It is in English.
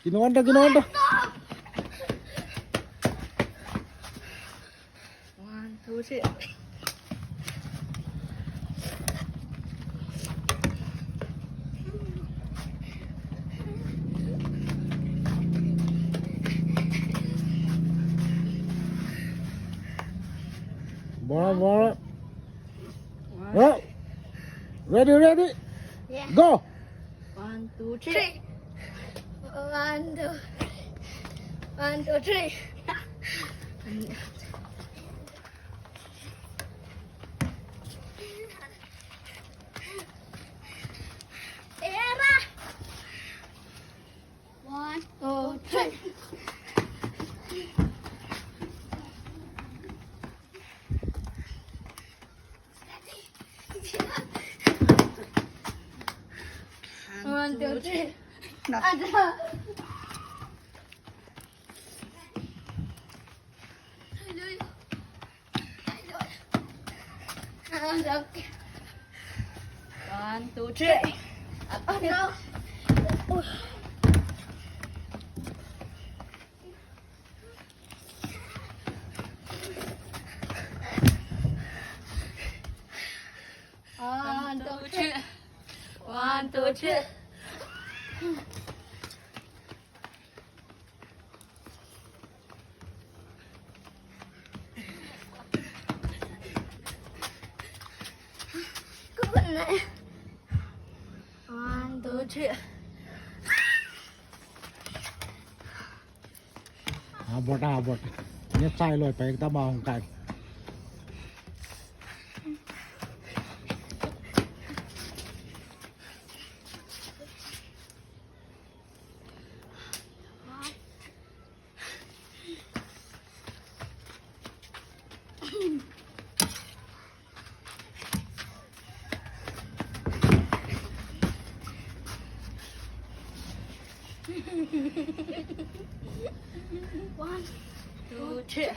Ginawa to. 1, 2, 3. Bora. Oh. Ready. Yeah. Go. 1, 2, 3. 3. 1, 2. 1, 2, 3. Era. 1, 2, 3. One, two, three. Ada. Okay. 1, 2, 3. Oh no. One, 2, 3. 1, 2, 3. Có bệnh này. One, two, three. Abot. Ini sai loi pa kita mau kai. One, 2, 3.